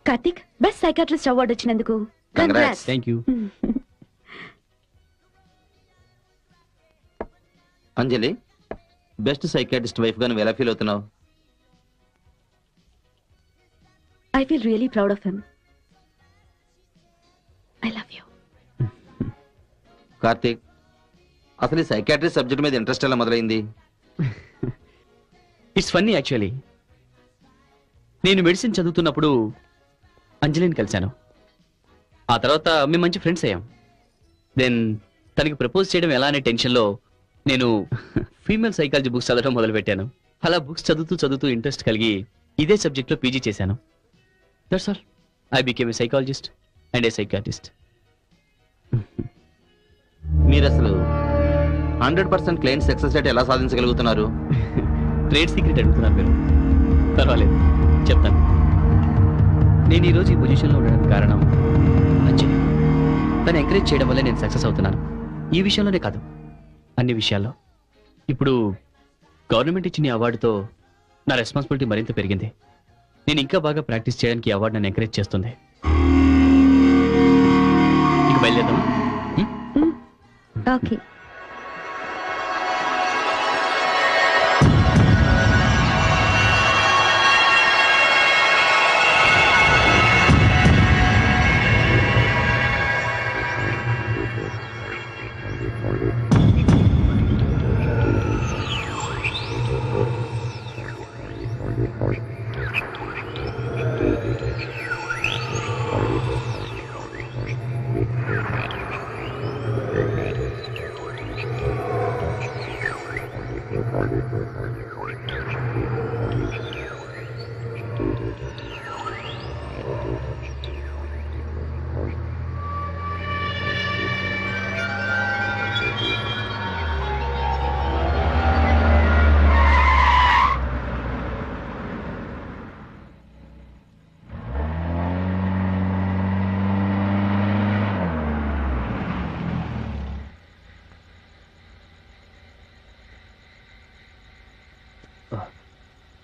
Karthik, best psychiatrist award వచ్చినందుకు congrats. Thank you. Anjali, best psychiatrist wife గా నువ్వు ఎలా ఫీల్ అవుతున్నావు? I feel really proud of him. I love you. Karthik, అసలు ఈ సైకాట్రిస్ట్ సబ్జెక్ట్ మీద ఇంట్రెస్ట్ ఎలా మొదలైంది? It's funny actually. నేను మెడిసిన్ చదువుతున్నప్పుడు అంజలిని కలిశాను. ఆ తర్వాత మేము మంచి ఫ్రెండ్స్ అయ్యాం. దెన్ తనకి ప్రపోజ్ చేయడం ఎలా అనే టెన్షన్లో నేను ఫీమేల్ సైకాలజీ బుక్స్ చదవడం మొదలుపెట్టాను. అలా బుక్స్ చదువుతూ చదువుతూ ఇంట్రెస్ట్ కలిగి ఇదే సబ్జెక్ట్లో పీజీ చేశాను. That's all. I became a psychologist and A psychiatrist. మీరు అసలు 100% క్లయింట్ సక్సెస్ రేట్ ఎలా సాధించగలుగుతున్నారు? ట్రేడ్ సీక్రెట్ అడుగుతున్నారు మీరు. పర్వాలేదు, చెప్తాను. నేను ఈరోజు ఈ పొజిషన్లో ఉండడానికి కారణం అంజలి. తను ఎంకరేజ్ చేయడం వల్లే నేను సక్సెస్ అవుతున్నాను. ఈ విషయంలోనే కాదు, అన్ని విషయాల్లో. ఇప్పుడు గవర్నమెంట్ ఇచ్చిన ఈ అవార్డుతో నా రెస్పాన్సిబిలిటీ మరింత పెరిగింది. నేను ఇంకా బాగా ప్రాక్టీస్ చేయడానికి ఈ అవార్డు నన్ను ఎంకరేజ్ చేస్తుంది. ఇక బయలుదేరదాం. ఓకే.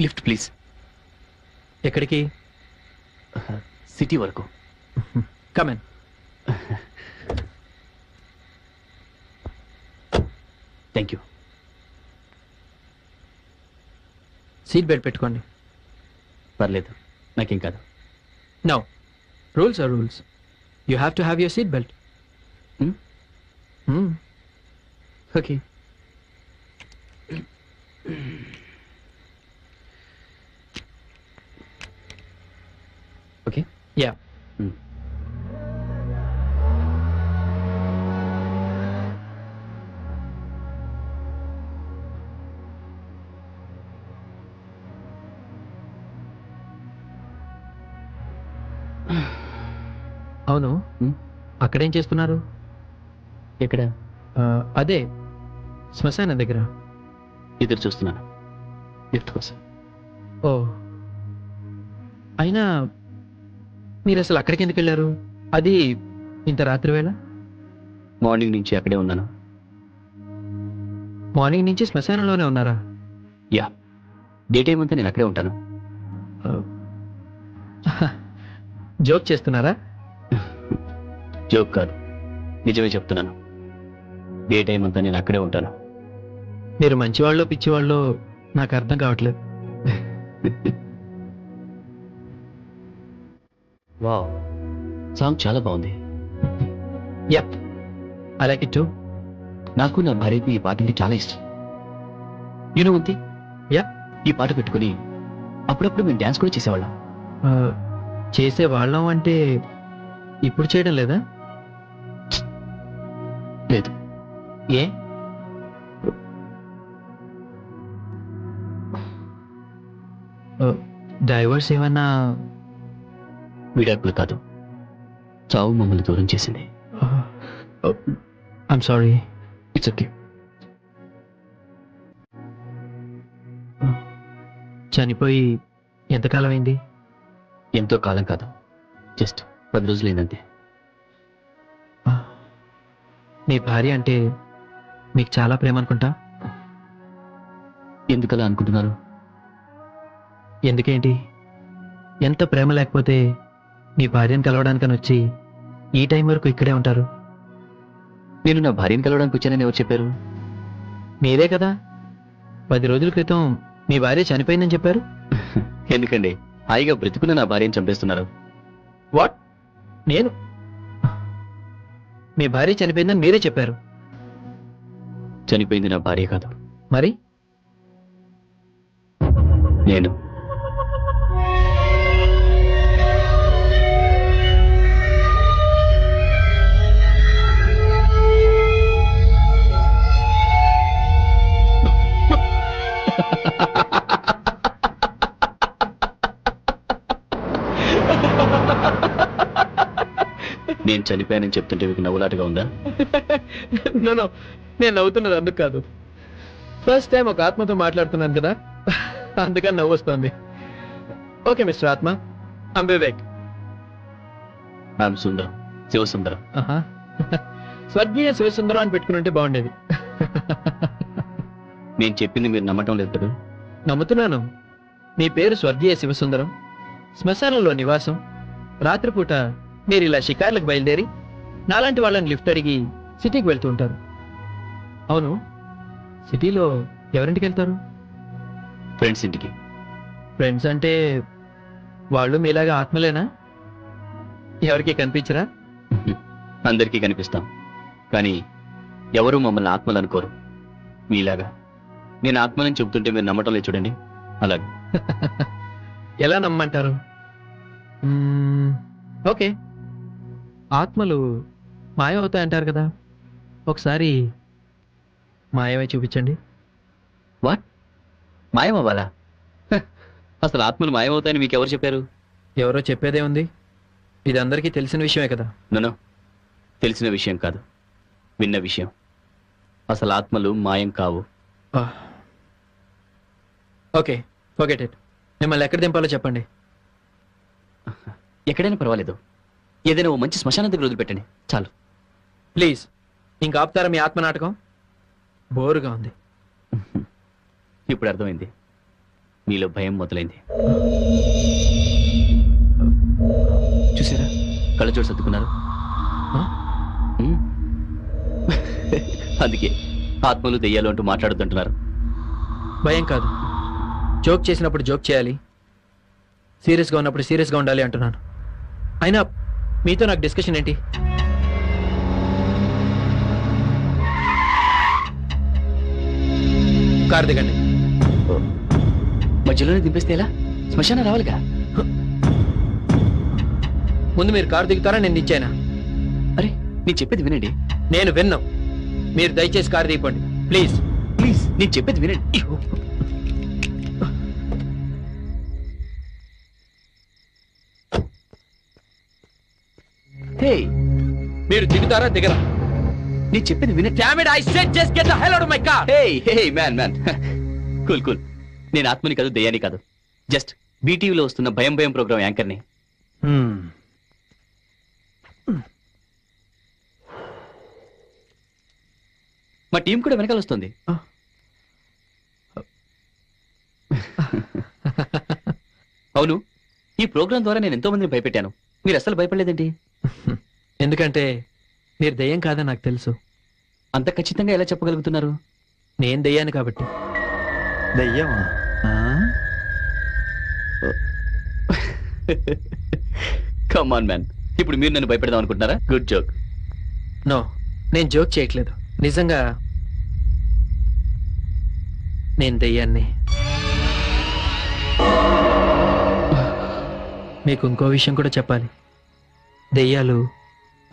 Lift please. ఎక్కడికి? సిటీ వరకు. Come on. Thank you. Seat belt పెట్టుకోండి. పర్లేదు, నాకేం కాదు. No, rules are rules. You have to have your seat belt. Okay. Okay. Yeah. అవును, అక్కడేం చేస్తున్నారు? ఎక్కడ? అదే శ్మశానం దగ్గర. ఎదురు చూస్తున్నాను లిఫ్ట్ కోసం. ఓ, అయినా మీరు అసలు అక్కడికి ఎందుకు వెళ్ళారు? అది ఇంత రాత్రి వేళ? మార్నింగ్ నుంచి అక్కడే ఉన్నాను. మార్నింగ్ నుంచి శ్మశానంలోనే ఉన్నారా? యా, డే టైం అంతా నేను అక్కడే ఉంటాను. జోక్ చేస్తున్నారా? జోక్ కాదు, నిజమే చెప్తున్నాను. డే టైం అంతా నేను అక్కడే ఉంటాను. మీరు మంచివాళ్ళో పిచ్చివాళ్ళో నాకు అర్థం కావట్లేదు. వావ్, సాంగ్ చాలా బాగుంది. Yup, I like it to. నాకు నా భార్యకి ఈ పాట అంటే చాలా ఇష్టం. యూనో ఉంది. యా, ఈ పాట పెట్టుకుని అప్పుడప్పుడు మేము డ్యాన్స్ కూడా చేసేవాళ్ళం. చేసేవాళ్ళం అంటే ఇప్పుడు చేయడం లేదా? లేదు. ఏ? డైవర్స్ ఏమన్నా? విడాకులు కాదు, చావు మమ్మల్ని దూరం చేసింది. I'm sorry. It's okay. చనిపోయి ఎంతకాలం అయింది? ఎంతో కాలం కాదు, జస్ట్ 10 రోజులైందంతే. మీ భార్య అంటే మీకు చాలా ప్రేమ అనుకుంటా. ఎందుకలా అనుకుంటున్నారు? ఎందుకేంటి? ఎంత ప్రేమ లేకపోతే మీ భార్యను కలవడానికని వచ్చి ఈ టైం వరకు ఇక్కడే ఉంటారు? నేను నా భార్యను కలవడానికి వచ్చానని ఎవరు చెప్పారు? మీరే కదా 10 రోజుల క్రితం మీ భార్య చనిపోయిందని చెప్పారు. ఎందుకండి హాయిగా బ్రతికున్న నా భార్యను చంపేస్తున్నారు? వాట్? నేను మీ భార్య చనిపోయిందని మీరే చెప్పారు. చనిపోయింది నా భార్య కాదు, మరి నేను. నేను చనిపోయానని చెప్తుంటే మీకు నవ్వులాటగా ఉందా? నో, నేను నవ్వుతున్నది అందుకు కాదు. ఫస్ట్ టైం ఒక ఆత్మతో మాట్లాడుతున్నాను కదా, అందుకని నవ్వు వస్తుంది. ఓకే మిస్టర్ ఆత్మ, ఐమ్ వివేక్. ఐఎమ్ సుందరం, శివసుందరం. స్వర్గీయ శివసుందరం అని పెట్టుకుని ఉంటే బాగుండేది. నేను చెప్పింది మీరు నమ్మటం లేదు కదా? నమ్ముతున్నాను. మీ పేరు స్వర్గీయ శివసుందరం, శ్మశానంలో నివాసం, రాత్రిపూట మీరు ఇలా షికార్లకు బయలుదేరి నాలాంటి వాళ్ళని లిఫ్ట్ అడిగి సిటీకి వెళ్తూ ఉంటారు. అవును, సిటీలో ఎవరింటికి వెళ్తారు? ఫ్రెండ్స్ ఇంటికి. ఫ్రెండ్స్ అంటే వాళ్ళు మీలాగా ఆత్మలేనా? ఎవరికి కనిపించరా? అందరికీ కనిపిస్తాం, కానీ ఎవరు మమ్మల్ని ఆత్మలు అనుకోరు. మీలాగా నేను ఆత్మలని చెబుతుంటే మీరు నమ్మటం లేదు చూడండి, అలాగే. ఎలా నమ్మంటారు? ఓకే, ఆత్మలు మాయమవుతాయంటారు కదా, ఒకసారి మాయమై చూపించండి. వాట్? మాయమవ్వాలా? అసలు ఆత్మలు మాయమవుతాయని మీకు ఎవరు చెప్పారు? ఎవరో చెప్పేదే ఉంది, ఇది అందరికీ తెలిసిన విషయమే కదా. నో, తెలిసిన విషయం కాదు, విన్న విషయం. అసలు ఆత్మలు మాయం కావు. Okay, forget it. మిమ్మల్ని ఎక్కడ దింపాలో చెప్పండి. ఎక్కడైనా పర్వాలేదు, ఏదైనా ఓ మంచి శ్మశానం దగ్గర వదిలిపెట్టండి చాలు. ప్లీజ్, ఇంకా ఆపుతారా మీ ఆత్మ నాటకం? బోరుగా ఉంది. ఇప్పుడు అర్థమైంది, మీలో భయం మొదలైంది. చూసారా, కళ్ళజోడు సర్దుకున్నారు. అందుకే ఆత్మలు దెయ్యాలు అంటూ మాట్లాడుతుంటున్నారు. భయం కాదు, జోక్ చేసినప్పుడు జోక్ చేయాలి, సీరియస్గా ఉన్నప్పుడు సీరియస్గా ఉండాలి అంటున్నాను. అయినా మీతో నాకు డిస్కషన్ ఏంటి? కారు దిగండి. మధ్యలోనే దింపేస్తే ఎలా? శ్మశానం రావాలిగా. ముందు మీరు కారు దిగుతారా, నేను దించానా? అరే, నేను చెప్పేది వినండి. నేను విన్నాం. మీరు దయచేసి కారు దిగిపోండి ప్లీజ్. ప్లీజ్, నేను చెప్పేది వినండి. హే, మీరు దిగుతారా దిగరా? నేను చెప్పేది వినండి. Damn it, I said just get the hell out of my car. Hey hey man cool cool. నేను ఆత్మని కాదు, దయ్యాని కాదు, జస్ట్ బీటీవీలో వస్తున్న భయం భయం ప్రోగ్రామ్ యాంకర్ని. మా టీం కూడా వెనకాల వస్తుంది. అవును, ఈ ప్రోగ్రాం ద్వారా నేను ఎంతో మందిని భయపెట్టాను, మీరు అసలు భయపడలేదేంటి? ఎందుకంటే మీరు దెయ్యం కాదని నాకు తెలుసు. అంత ఖచ్చితంగా ఎలా చెప్పగలుగుతున్నారు? నేను దెయ్యాన్ని కాబట్టి. దయ్యమా? కమ్ ఆన్ మ్యాన్, ఇప్పుడు మీరు నన్ను భయపెడదాం అనుకుంటున్నారా? Good joke. నో, నేను జోక్ చేయట్లేదు, నిజంగా నేను దెయ్యాన్ని. మీకు ఇంకో విషయం కూడా చెప్పాలి. దెయ్యాలు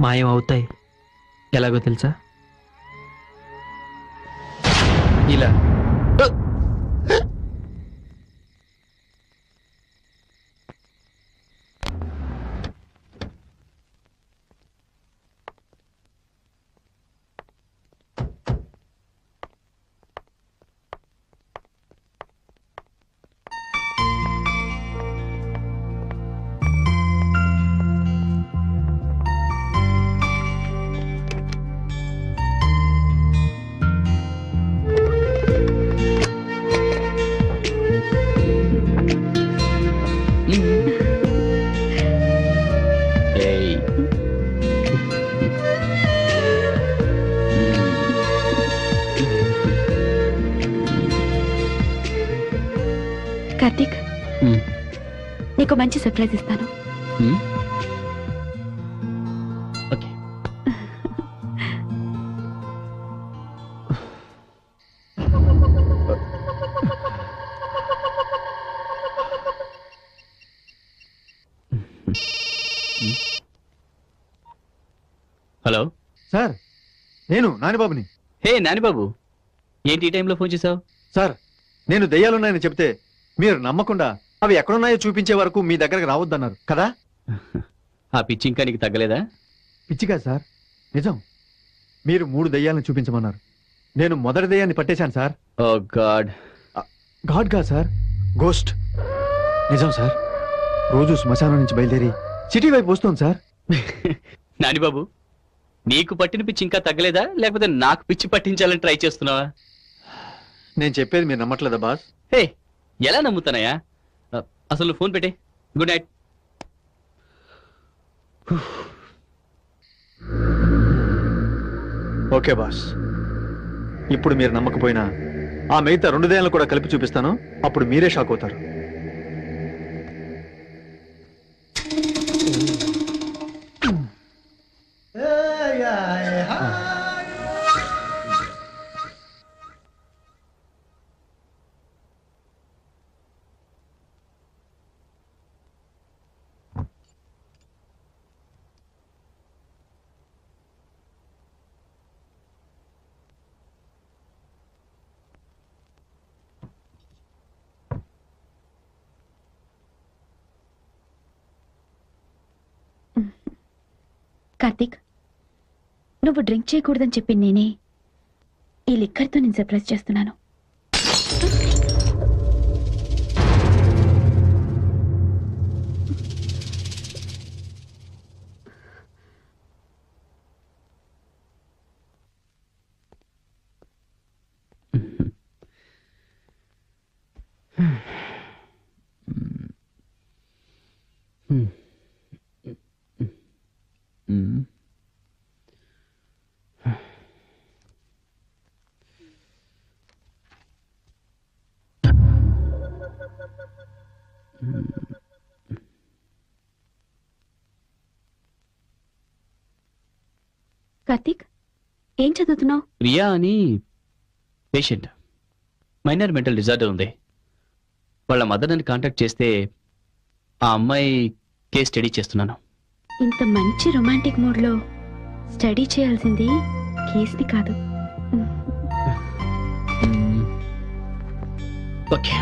మాయం అవుతాయి. ఎలాగో తెలుసా? ఇలా. నీకు మంచి సర్ప్రైజ్ ఇస్తాను. ఓకే. హలో సార్, నేను నానిబాబుని. హే నానిబాబు, ఏంటి ఈ టైంలో ఫోన్ చేసావు? సార్, నేను దెయ్యాలున్నాయని చెప్తే మీరు నమ్మకుండా అవి ఎక్కడున్నాయో చూపించే వరకు మీ దగ్గరకు రావద్దన్నారు కదా. ఆ పిచ్చి ఇంకా నీకు తగ్గలేదా? పిచ్చిగా సార్, నిజం. మీరు 3 దెయ్యాలను చూపించమన్నారు. నేను మొదటి దెయ్యాన్ని పట్టేశాను సార్. ఓ గాడ్. గాడ్ గా సార్, గోస్ట్. నిజం సార్, రోజు శ్మశానం నుంచి బయలుదేరి సిటీ వైపు వస్తుంది సార్. నానిబాబు, నీకు పట్టిన పిచ్చి ఇంకా తగ్గలేదా, లేకపోతే నాకు పిచ్చి పట్టించాలని ట్రై చేస్తున్నావా? నేను చెప్పేది మీరు నమ్మట్లేదా బాస్? హే, ఎలా నమ్ముతానయ్యా? అసలు నువ్వు ఫోన్ పెట్టే. Good night. ఓకే బాస్, ఇప్పుడు మీరు నమ్మకపోయినా ఆ మిగతా 2 దెయ్యాలను కూడా కలిపి చూపిస్తాను. అప్పుడు మీరే షాక్ అవుతారు. కార్తీక్, నువ్వు డ్రింక్ చేయకూడదని చెప్పి నేనే ఈ లిక్కర్తో నేను సర్ప్రైజ్ చేస్తున్నాను. కార్తీక్, ఏం చదువుతున్నావు? ప్రియా అని పేషెంట్, మైనర్ మెంటల్ డిజార్డర్ ఉంది. వాళ్ళ మదర్ నన్ను కాంటాక్ట్ చేస్తే ఆ అమ్మాయి కేస్ స్టడీ చేస్తున్నాను. ఇంత మంచి రొమాంటిక్ మూడ్ లో స్టడీ చేయాల్సింది కేస్ని కాదు. ఓకే.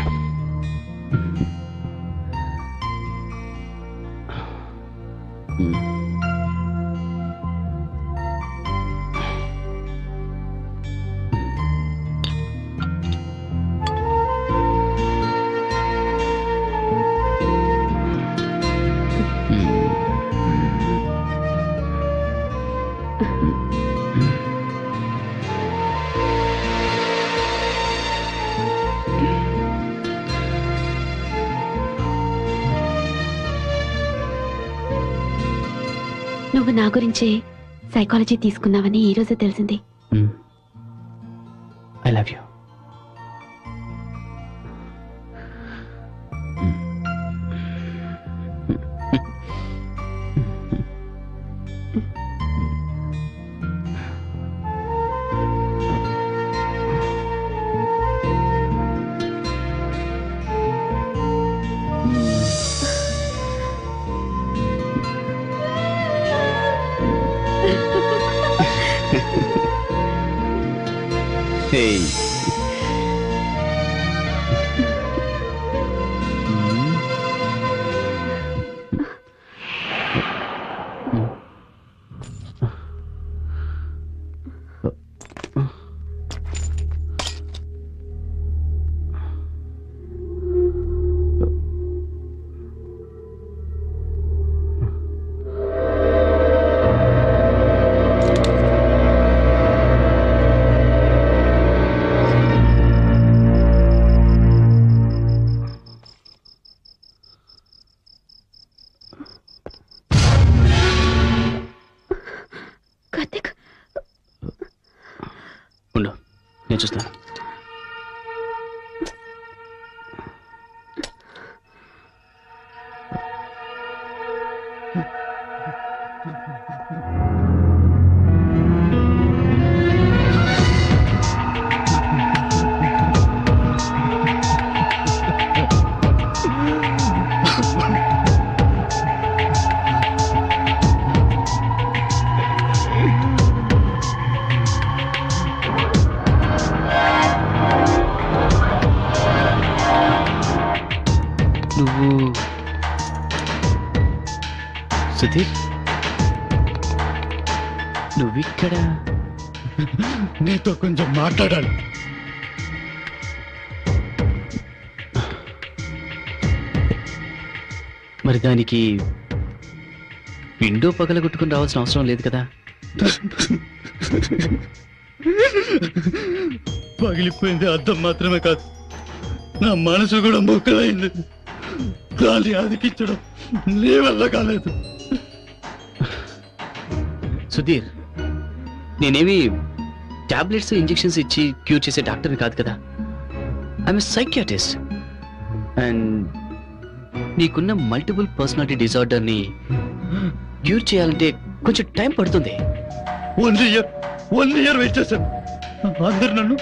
నువ్వు నా గురించే సైకాలజీ తీసుకున్నావని ఈ రోజే తెలిసింది. I love you. Hey. Karthik, ఉండు, నేను చూస్తాను. సుధీర్ నువ్విక్కడ నీతో కొంచెం మాట్లాడాలి. మరి దానికి విండో పగలగొట్టుకుని రావాల్సిన అవసరం లేదు కదా. పగిలిపోయింది అద్దం మాత్రమే కాదు, నా మనసు కూడా మొక్కలైంది. గాలి అదికించడం నీ వల్ల కాలేదు. సుధీర్ నేనేమి టాబ్లెట్స్ ఇంజెక్షన్స్ ఇచ్చి క్యూర్ చేసే డాక్టర్ని కాదు కదా. I'm psychiatrist. అండ్ నీకున్న మల్టిపుల్ పర్సనాలిటీ డిజార్డర్ని క్యూర్ చేయాలంటే కొంచెం టైం పడుతుంది. 1 year వెయిట్ చేశాను. అందరు నన్ను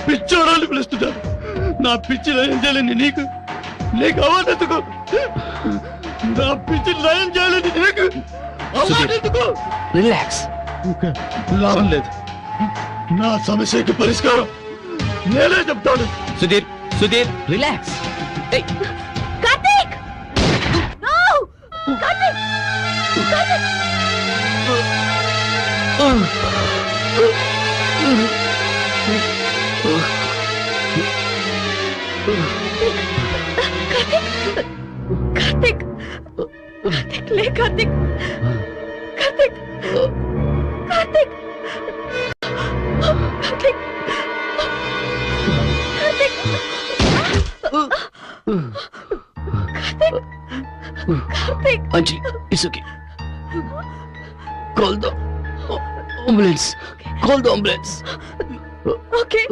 పిచ్చోడాన్ని పిలుస్తున్నారు. నా పిచ్చి లయం చేయాలని నీకు అవ్వదెందుకు? నా పిచ్చి లయం చేయాలని నీకు అవ్వదెందుకు? రిలాక్స్. లాభం లేదు. నా సమస్యకి పరిష్కారం నేనే చెప్తాను. సుధీర్ సుధీర్ రిలాక్స్. కార్తీక్! No! కార్తీక్! కార్తీక్! కార్తీక్! కార్తీక్ లే Karthik! Karthik! Karthik! Karthik! Karthik! Karthik! Anjali it's okay. Call the ambulance. Call the ambulance. Okay.